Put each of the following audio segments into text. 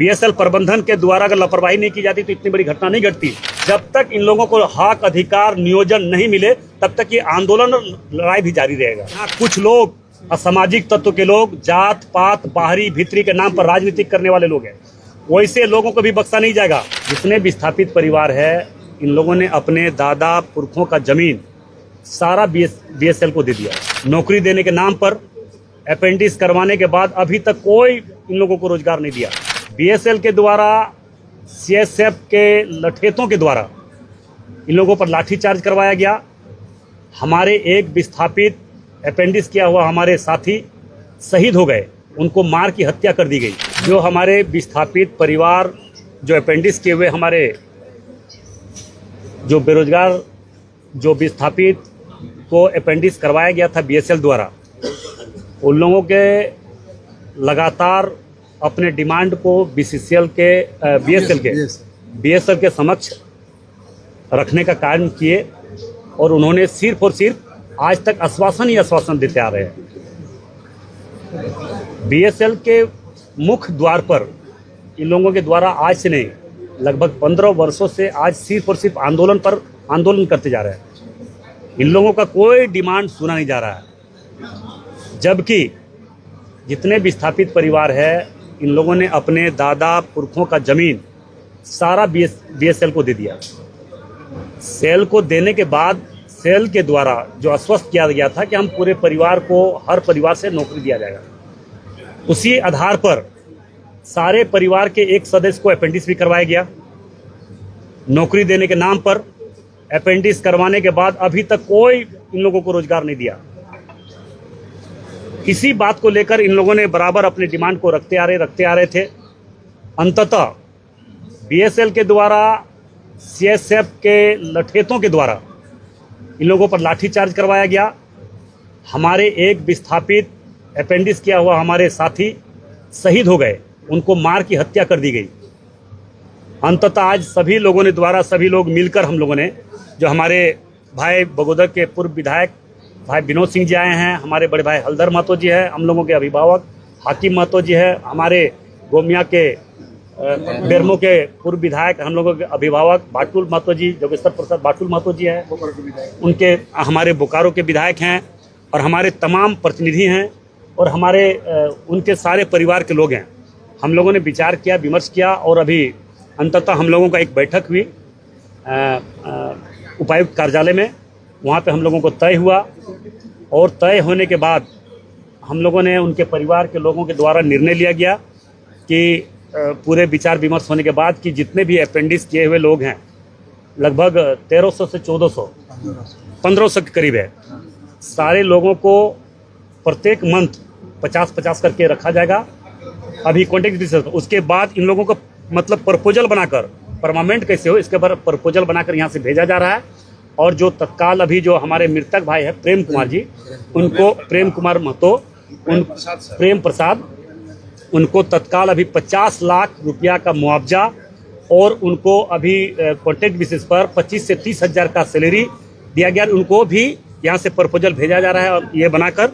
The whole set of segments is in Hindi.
बीएसएल प्रबंधन के द्वारा अगर लापरवाही नहीं की जाती तो इतनी बड़ी घटना नहीं घटती। जब तक इन लोगों को हक, अधिकार, नियोजन नहीं मिले तब तक ये आंदोलन और लड़ाई भी जारी रहेगा। यहाँ कुछ लोग असामाजिक तत्व के लोग, जात पात, बाहरी भीतरी के नाम पर राजनीति करने वाले लोग हैं, वैसे लोगों को भी बख्शा नहीं जाएगा। जितने विस्थापित परिवार है, इन लोगों ने अपने दादा पुरखों का जमीन सारा बीएसएल को दे दिया। नौकरी देने के नाम पर अपेंडिक्स करवाने के बाद अभी तक कोई इन लोगों को रोजगार नहीं दिया। बीएसएल के द्वारा, सीएसएफ के लठेतों के द्वारा इन लोगों पर लाठीचार्ज करवाया गया। हमारे एक विस्थापित अपेंडिक्स किया हुआ हमारे साथी शहीद हो गए, उनको मार की हत्या कर दी गई। जो हमारे विस्थापित परिवार, जो अपेंडिक्स किए हुए हमारे जो बेरोजगार, जो विस्थापित को अपेंडिक्स करवाया गया था बीएसएल द्वारा, उन लोगों के लगातार अपने डिमांड को बीएसएल के समक्ष रखने का कार्य किए और उन्होंने सिर्फ और सिर्फ आज तक आश्वासन ही आश्वासन देते आ रहे हैं। बीएसएल के मुख्य द्वार पर इन लोगों के द्वारा आज से नहीं, लगभग 15 वर्षों से आज सिर्फ और सिर्फ आंदोलन करते जा रहे हैं। इन लोगों का कोई डिमांड सुना नहीं जा रहा है। जबकि जितने विस्थापित परिवार है, इन लोगों ने अपने दादा पुरखों का जमीन सारा बीएसएल को दे दिया। सेल को देने के बाद सेल के द्वारा जो आश्वस्त किया गया था कि हम पूरे परिवार को, हर परिवार से नौकरी दिया जाएगा, उसी आधार पर सारे परिवार के एक सदस्य को अपेंडिक्स भी करवाया गया। नौकरी देने के नाम पर अपेंडिक्स करवाने के बाद अभी तक कोई इन लोगों को रोजगार नहीं दिया। इसी बात को लेकर इन लोगों ने बराबर अपने डिमांड को रखते आ रहे थे। अंततः बीएसएल के द्वारा, सीएसएफ के लठेतों के द्वारा इन लोगों पर लाठीचार्ज करवाया गया। हमारे एक विस्थापित अपेंडिक्स किया हुआ हमारे साथी शहीद हो गए, उनको मार की हत्या कर दी गई। अंततः आज सभी लोग मिलकर, हम लोगों ने, जो हमारे भाई बगोदर के पूर्व विधायक भाई विनोद सिंह जी आए हैं, हमारे बड़े भाई हलधर महतो जी हैं, हम लोगों के अभिभावक हाकिम महतो जी हैं, हमारे गोमिया के बेरमो के पूर्व विधायक, हम लोगों के अभिभावक बाटुल महतो जी, जोगेश्वर प्रसाद बाटुल महतो जी हैं, उनके हमारे बोकारो के विधायक हैं, और हमारे तमाम प्रतिनिधि हैं, और हमारे उनके सारे परिवार के लोग हैं। हम लोगों ने विचार किया, विमर्श किया, और अभी अंततः हम लोगों का एक बैठक हुई उपायुक्त कार्यालय में। वहाँ पे हम लोगों को तय हुआ, और तय होने के बाद हम लोगों ने, उनके परिवार के लोगों के द्वारा निर्णय लिया गया कि पूरे विचार विमर्श होने के बाद कि जितने भी अपेंडिक्स किए हुए लोग हैं, लगभग 1300 से 1400, 1500 के करीब है, सारे लोगों को प्रत्येक मंथ 50-50 करके रखा जाएगा। अभी कॉन्टेक्ट बेसिस, उसके बाद इन लोगों को मतलब प्रपोजल बनाकर, परमानेंट कैसे हो इसके पर प्रपोजल बनाकर यहाँ से भेजा जा रहा है। और जो तत्काल अभी जो हमारे मृतक भाई है प्रेम कुमार जी, उनको, प्रेम कुमार महतो, प्रेम प्रसाद, उनको तत्काल अभी 50 लाख रुपया का मुआवजा, और उनको अभी कॉन्ट्रैक्ट बेसिस पर 25 से 30 हज़ार का सैलरी दिया गया। उनको भी यहाँ से प्रपोजल भेजा जा रहा है, और ये बनाकर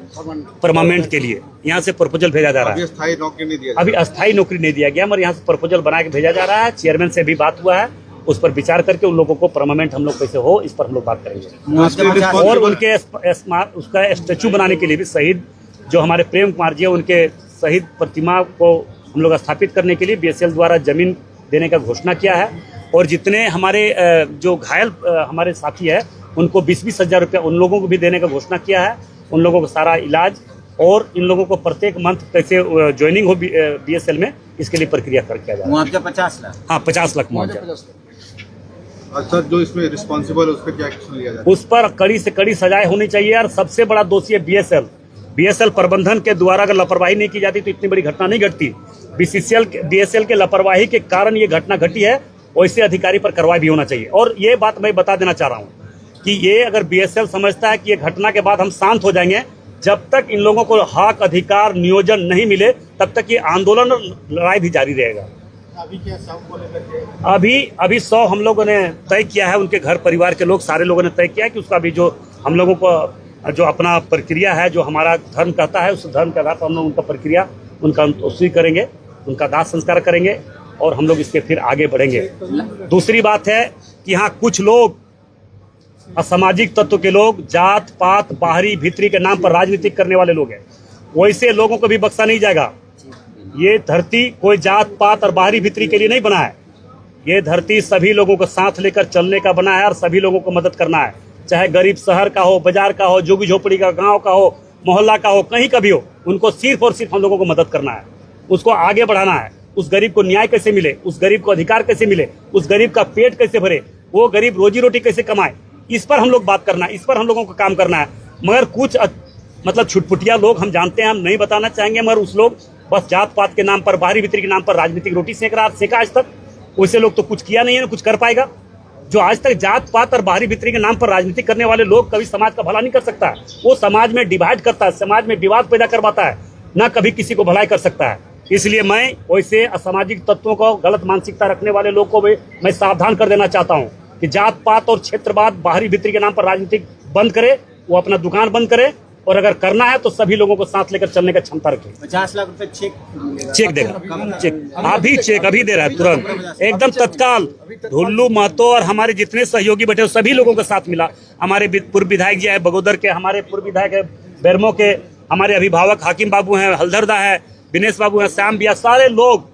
परमानेंट के लिए यहाँ से प्रपोजल भेजा जा रहा है। अभी अस्थायी नौकरी नहीं दिया गया, मगर यहाँ से प्रपोजल बना के भेजा जा रहा है। चेयरमैन से भी बात हुआ है, उस पर विचार करके उन लोगों को परमानेंट हम लोग कैसे हो, इस पर हम लोग बात करेंगे। और उनके उसका स्टैचू बनाने के लिए भी, शहीद जो हमारे प्रेम कुमार जी है, उनके शहीद प्रतिमा को हम लोग स्थापित करने के लिए बीएसएल द्वारा जमीन देने का घोषणा किया है। और जितने हमारे जो घायल हमारे साथी है, उनको 20-20 हज़ार रुपया उन लोगों को भी देने का घोषणा किया है। उन लोगों को सारा इलाज, और इन लोगों को प्रत्येक मंथ कैसे ज्वाइनिंग हो बीएसएल में, इसके लिए प्रक्रिया कर किया जाए। मुआवजा 50 लाख, हाँ 50 लाख मुआवजा। अच्छा, जो इसमें रिस्पॉन्सिबल है उस पर क्या एक्शन लिया जाए? उस पर कड़ी से कड़ी सजाएं होनी चाहिए। और सबसे बड़ा दोषी है बीएसएल प्रबंधन के द्वारा अगर लापरवाही नहीं की जाती तो इतनी बड़ी घटना नहीं घटती। बीएसएल के लापरवाही के कारण ये घटना घटी है, वैसे अधिकारी पर कार्रवाई भी होना चाहिए। और ये बात मैं बता देना चाह रहा हूँ कि ये अगर बीएसएल समझता है कि ये घटना के बाद हम शांत हो जाएंगे, जब तक इन लोगों को हक, अधिकार, नियोजन नहीं मिले तब तक ये आंदोलन और लड़ाई भी जारी रहेगा। अभी क्या शव को लेकर के? अभी 100 हम लोगों ने तय किया है, उनके घर परिवार के लोग सारे लोगों ने तय किया है कि उसका भी जो हम लोगों को जो अपना प्रक्रिया है, जो हमारा धर्म कहता है, उस धर्म के आधार पर हम लोग उनका प्रक्रिया उनका उसी करेंगे। उनका दाह संस्कार करेंगे और हम लोग इसके फिर आगे बढ़ेंगे। दूसरी बात है कि यहाँ कुछ लोग असामाजिक तत्व के लोग, जात पात बाहरी भीतरी के नाम पर राजनीति करने वाले लोग हैं, वैसे लोगों को भी बख्शा नहीं जाएगा। ये धरती कोई जात पात और बाहरी भीतरी के लिए नहीं बना है। ये धरती सभी लोगों को साथ लेकर चलने का बना है और सभी लोगों को मदद करना है, चाहे गरीब शहर का हो, बाजार का हो, झुग्गी झोपड़ी का, गांव का हो, मोहल्ला का हो, कहीं का भी हो, उनको सिर्फ और सिर्फ हम लोगों को मदद करना है, उसको आगे बढ़ाना है। उस गरीब को न्याय कैसे मिले, उस गरीब को अधिकार कैसे मिले, उस गरीब का पेट कैसे भरे, वो गरीब रोजी रोटी कैसे कमाए, इस पर हम लोग बात करना है, इस पर हम लोगों को काम करना है। मगर कुछ मतलब छुटपुटिया लोग हम जानते हैं, हम नहीं बताना चाहेंगे, मगर उस लोग बस जात पात के नाम पर, बाहरी भीतरी के नाम पर राजनीतिक रोटी सेका आज तक। वैसे लोग तो कुछ किया नहीं है, ना कुछ कर पाएगा। जो आज तक जात पात और बाहरी भीतरी के नाम पर राजनीति करने वाले लोग कभी समाज का भला नहीं कर सकता है। वो समाज में डिवाइड करता है, समाज में विवाद पैदा करवाता है, ना कभी किसी को भलाई कर सकता है। इसलिए मैं वैसे असामाजिक तत्वों को, गलत मानसिकता रखने वाले लोग को भी मैं सावधान कर देना चाहता हूँ कि जात पात और क्षेत्रवाद, बाहरी भीतरी के नाम पर राजनीति बंद करे, वो अपना दुकान बंद करे, और अगर करना है तो सभी लोगों को साथ लेकर चलने का क्षमता रखे। 50 लाख रुपए चेक देगा, चेक अभी दे रहा है, तुरंत एकदम तत्काल। ढुल्लू महतो और हमारे जितने सहयोगी बैठे सभी लोगों का साथ मिला। हमारे पूर्व विधायक जी है बगोदर के, हमारे पूर्व विधायक है बेरमो के, हमारे अभिभावक हाकिम बाबू हैं, हल्दरदा है, दिनेश बाबू हैं, श्याम बिया, सारे लोग,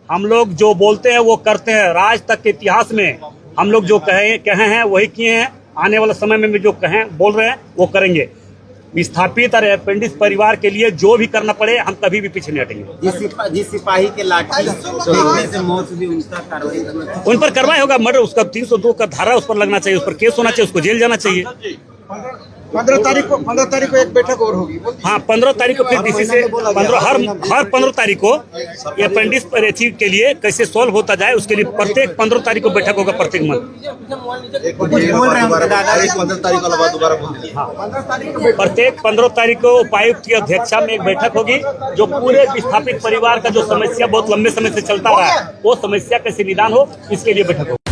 हम लोग जो बोलते हैं वो करते हैं। आज तक के इतिहास में हम लोग जो कहे हैं वही किए हैं, आने वाले समय में भी जो बोल रहे हैं वो करेंगे। विस्थापित और अपेंडिक्स परिवार के लिए जो भी करना पड़े, हम कभी भी पीछे नहीं हटेंगे। जिस सिपाही के लाठी देखने से मौत हुई, उनका कार्रवाई करना चाहिए। उन पर कार्रवाई होगा, मर्डर, उसका 302 का धारा उस पर लगना चाहिए, उस पर केस होना चाहिए, उसको जेल जाना चाहिए। 15 तारीख को एक बैठक और होगी। हाँ, 15 तारीख को फिर डीसी से हर 15 तारीख को अपेंडिक्स के लिए कैसे सॉल्व होता जाए, उसके लिए प्रत्येक 15 तारीख को बैठक होगा प्रत्येक प्रत्येक 15 तारीख को उपायुक्त की अध्यक्षता में एक बैठक होगी, जो पूरे विस्थापित परिवार का जो समस्या बहुत लंबे समय से चलता रहा है, वो समस्या कैसे निदान हो, इसके लिए बैठक होगी।